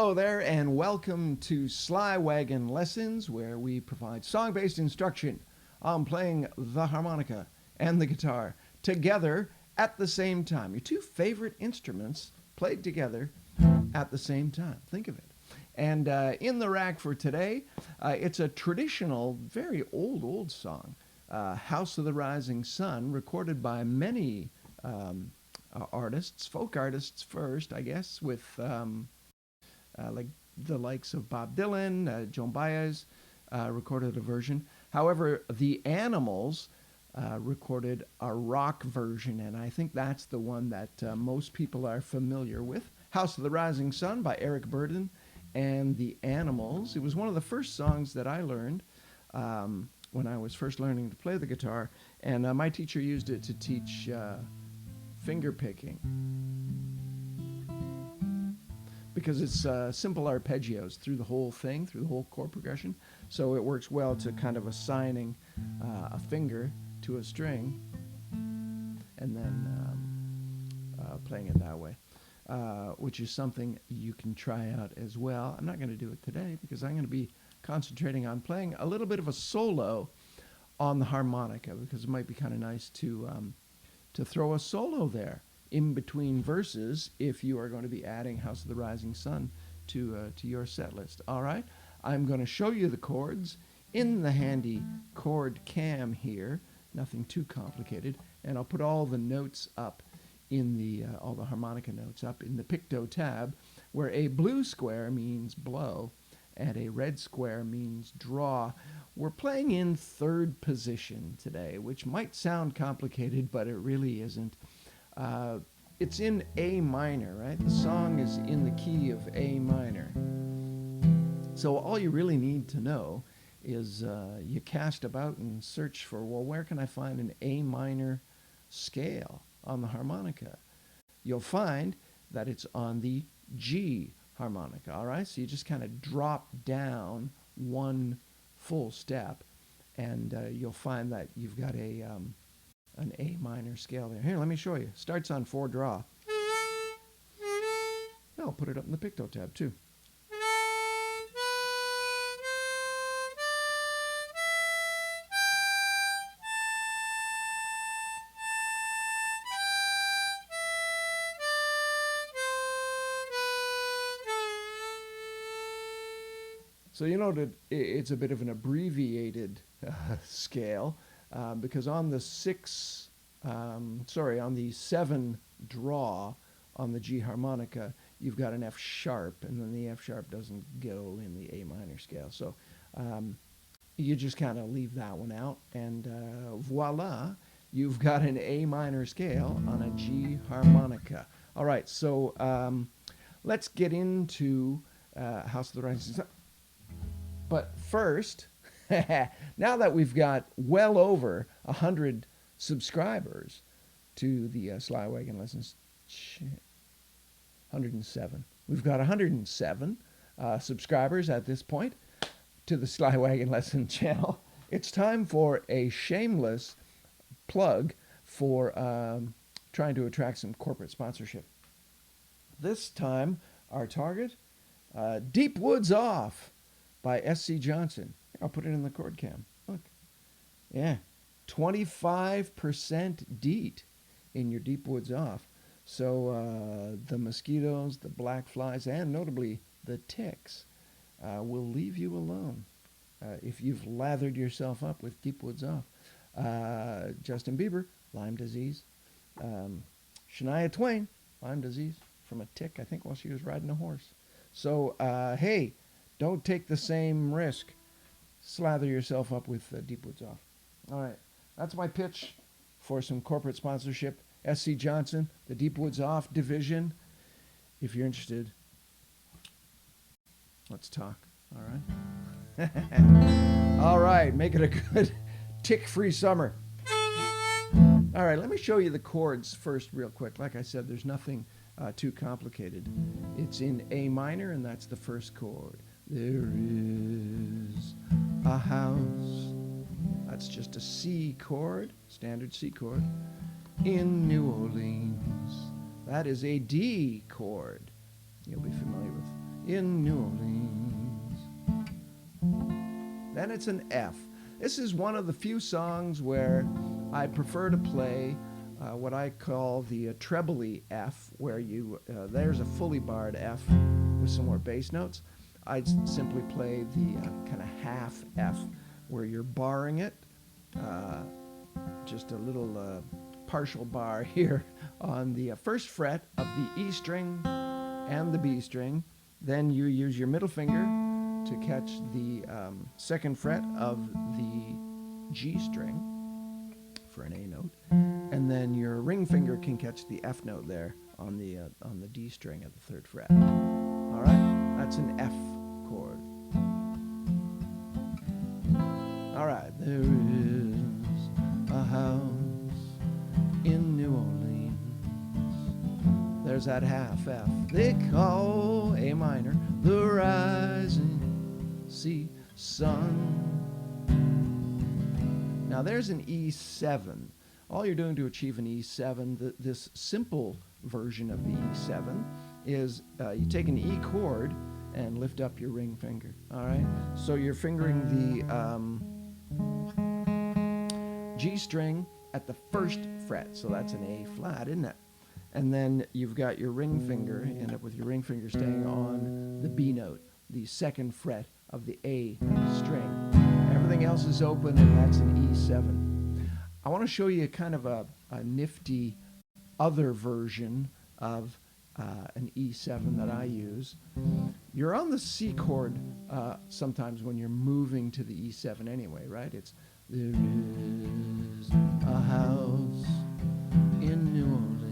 Hello there, and welcome to Sly Wagon Lessons, where we provide song-based instruction on playing the harmonica and the guitar together at the same time. Your two favorite instruments played together at the same time. Think of it. And in the rack for today, it's a traditional, very old song, House of the Rising Sun, recorded by many artists, folk artists first, I guess, with like the likes of Bob Dylan, Joan Baez recorded a version. However, the Animals recorded a rock version, and I think that's the one that most people are familiar with. House of the Rising Sun by Eric Burdon and the Animals. It was one of the first songs that I learned when I was first learning to play the guitar, and my teacher used it to teach finger picking, because it's simple arpeggios through the whole thing, through the whole chord progression. So it works well to kind of assigning a finger to a string and then playing it that way, which is something you can try out as well. I'm not going to do it today because I'm going to be concentrating on playing a little bit of a solo on the harmonica, because it might be kind of nice to throw a solo there in between verses if you are going to be adding House of the Rising Sun to your set list. All right, I'm going to show you the chords in the handy chord cam here, nothing too complicated, and I'll put all the notes up in the all the harmonica notes up in the PictoTab, where a blue square means blow and a red square means draw. We're playing in third position today, which might sound complicated, but it really isn't. It's in A minor, right? The song is in the key of A minor. So all you really need to know is you cast about and search for, well, where can I find an A minor scale on the harmonica? You'll find that it's on the G harmonica, all right? So you just kind of drop down one full step, and you'll find that you've got an A minor scale there. Here, let me show you. Starts on 4 draw. I'll put it up in the PictoTab too. So you know that it's a bit of an abbreviated scale, because on the 7 draw on the G harmonica, you've got an F sharp, and then the F sharp doesn't go in the A minor scale. So you just kind of leave that one out, and voila, you've got an A minor scale on a G harmonica. All right, so let's get into House of the Rising Sun. But first, now that we've got well over 100 subscribers to the Sly Wagon Lessons, 107. We've got 107 subscribers at this point to the Sly Wagon Lesson channel. It's time for a shameless plug for trying to attract some corporate sponsorship. This time, our target, Deep Woods Off by S.C. Johnson. I'll put it in the chord cam. Look. Yeah. 25% DEET in your Deep Woods Off. So the mosquitoes, the black flies, and notably the ticks will leave you alone if you've lathered yourself up with Deep Woods Off. Justin Bieber, Lyme disease. Shania Twain, Lyme disease from a tick, I think, while she was riding a horse. So, hey, don't take the same risk. Slather yourself up with Deep Woods Off. All right, that's my pitch for some corporate sponsorship. S.C. Johnson, the Deep Woods Off division. If you're interested, let's talk. All right? All right, make it a good tick-free summer. All right, let me show you the chords first real quick. Like I said, there's nothing too complicated. It's in A minor, and that's the first chord. There is a house. That's just a C chord, standard C chord, in New Orleans. That is a D chord. You'll be familiar with in New Orleans. Then it's an F. This is one of the few songs where I prefer to play what I call the trebly F, where you there's a fully barred F with some more bass notes. I'd simply play the kind of half F, where you're barring it, just a little partial bar here on the first fret of the E string and the B string. Then you use your middle finger to catch the second fret of the G string for an A note, and then your ring finger can catch the F note there on the D string at the third fret. All right, that's an F chord. All right, there is a house in New Orleans. There's that half F they call A minor, the rising sea sun. Now there's an E7. All you're doing to achieve an E7, this simple version of the E7, is you take an E chord and lift up your ring finger. All right, so you're fingering the G string at the first fret, so that's an A flat, isn't it? And then you've got your ring finger, you end up with your ring finger staying on the B note, the second fret of the A string. Everything else is open, and that's an E7. I want to show you kind of a nifty other version of an E7 that I use. You're on the C chord sometimes when you're moving to the E7 anyway, right? It's there is a house in New Orleans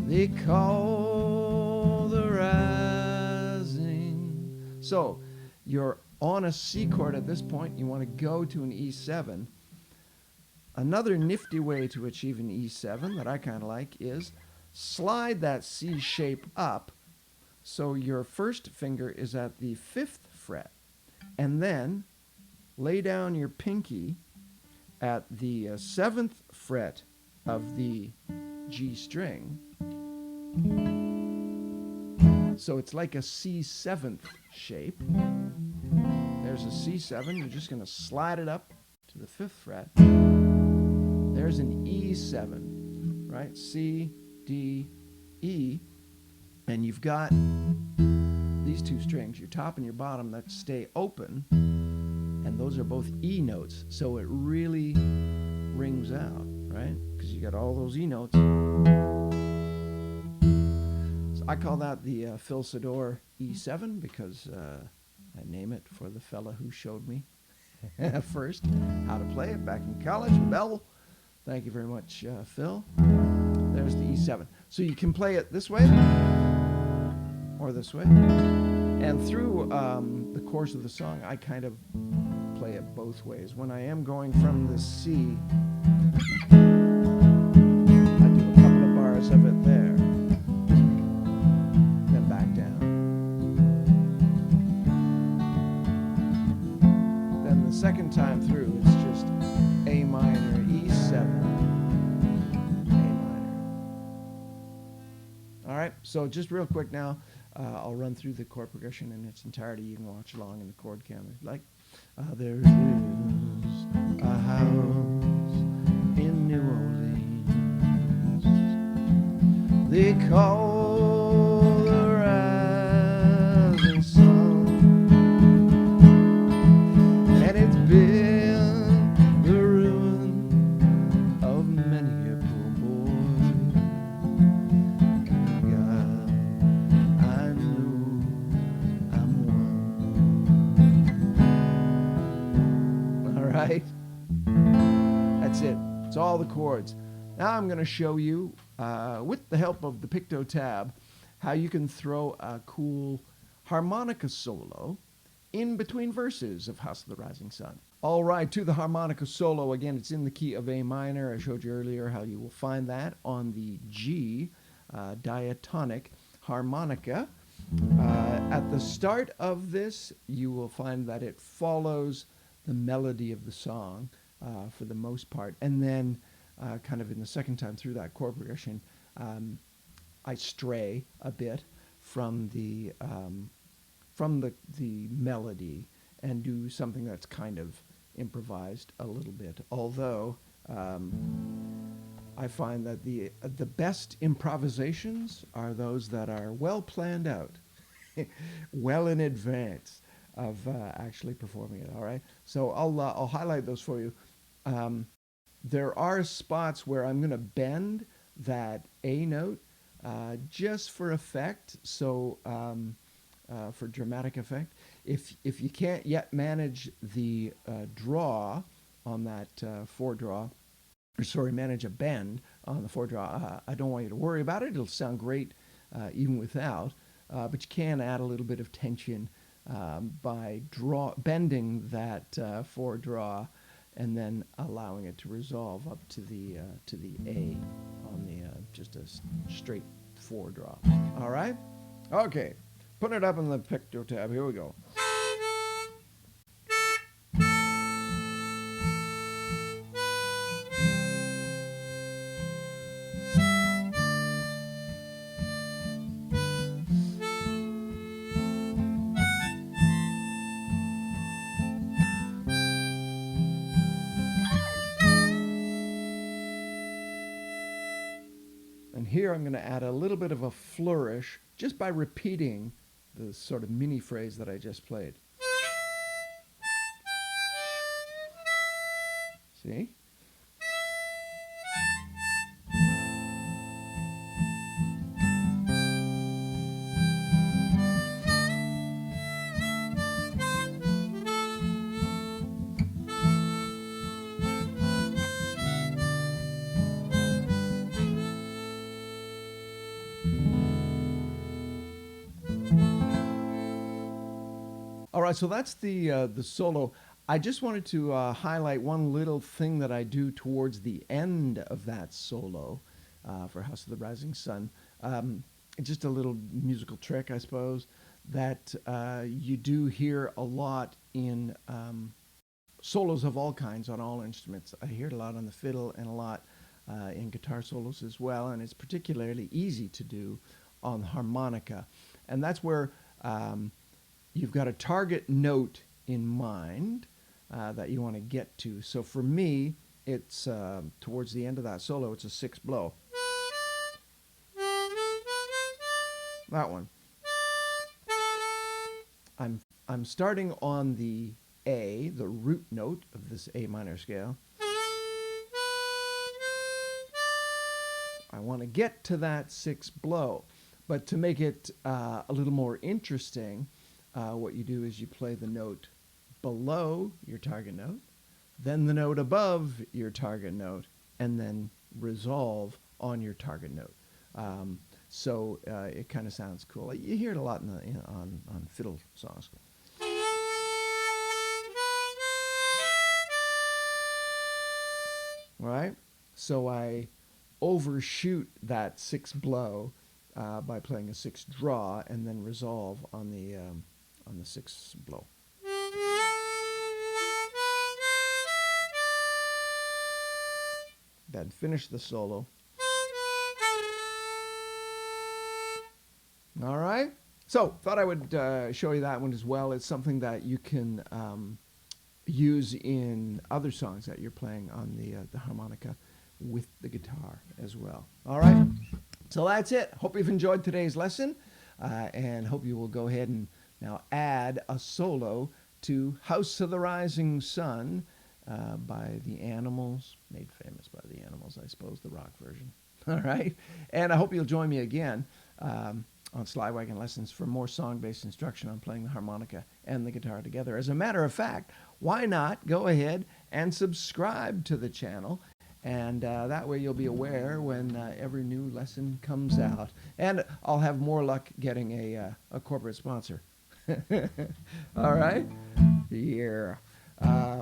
they call the rising. So you're on a C chord at this point. You want to go to an E7. Another nifty way to achieve an E7 that I kind of like is slide that C shape up so your first finger is at the 5th fret, and then lay down your pinky at the 7th fret of the G string. So it's like a C7th shape. There's a C7. You're just going to slide it up to the 5th fret. There's an E7, right? C, D, E. And you've got these two strings, your top and your bottom, that stay open. And those are both E notes. So it really rings out, right? Because you got all those E notes. So I call that the Phil Sador E7 because I name it for the fella who showed me first how to play it back in college in Belleville. Thank you very much, Phil. There's the E7. So you can play it this way or this way. And through the course of the song, I kind of play it both ways. When I am going from the C, I do a couple of bars of it there, then back down. Then the second time through, it's just A minor, E7, A minor. All right, so just real quick now, I'll run through the chord progression in its entirety. You can watch along in the chord camera if you like. There is a house in New Orleans they call the rising sun, and it's been the ruin of many a poor boy. God, I know I'm one. All right, that's it. It's all the chords. Now I'm going to show you, with the help of the PictoTab, how you can throw a cool harmonica solo in between verses of House of the Rising Sun. All right, to the harmonica solo. Again, it's in the key of A minor. I showed you earlier how you will find that on the G diatonic harmonica. At the start of this, you will find that it follows the melody of the song for the most part. And then kind of in the second time through that chord progression, I stray a bit from the melody and do something that's kind of improvised a little bit. Although I find that the best improvisations are those that are well planned out, well in advance of actually performing it. All right, so I'll highlight those for you. There are spots where I'm going to bend that A note just for effect, so for dramatic effect. If you can't yet manage the draw on that four draw, or sorry, manage a bend on the four draw, I don't want you to worry about it. It'll sound great even without, but you can add a little bit of tension by bending that four draw and then allowing it to resolve up to the A on the just a straight four draw. All right, okay, putting it up in the PictoTab. Here we go. And here I'm going to add a little bit of a flourish just by repeating the sort of mini phrase that I just played. See? All right, so that's the solo. I just wanted to highlight one little thing that I do towards the end of that solo for House of the Rising Sun. Just a little musical trick, I suppose, that you do hear a lot in solos of all kinds on all instruments. I hear it a lot on the fiddle and a lot in guitar solos as well, and it's particularly easy to do on the harmonica. And that's where you've got a target note in mind that you want to get to. So for me, it's towards the end of that solo, it's a sixth blow. That one. I'm starting on the A, the root note of this A minor scale. I want to get to that sixth blow, but to make it a little more interesting, what you do is you play the note below your target note, then the note above your target note, and then resolve on your target note. So it kind of sounds cool. You hear it a lot on fiddle songs. Right? So I overshoot that sixth blow by playing a sixth draw and then resolve on the sixth blow. Then finish the solo. All right. So thought I would show you that one as well. It's something that you can use in other songs that you're playing on the harmonica with the guitar as well. All right. So that's it. Hope you've enjoyed today's lesson, and hope you will go ahead and now add a solo to House of the Rising Sun by the Animals, made famous by the Animals, I suppose, the rock version. All right. And I hope you'll join me again on Slywagon Lessons for more song-based instruction on playing the harmonica and the guitar together. As a matter of fact, why not go ahead and subscribe to the channel, and that way you'll be aware when every new lesson comes out. And I'll have more luck getting a corporate sponsor. All right? Yeah.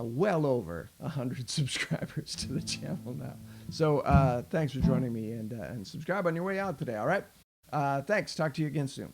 Well over 100 subscribers to the channel now. So thanks for joining me, and subscribe on your way out today, all right? Thanks. Talk to you again soon.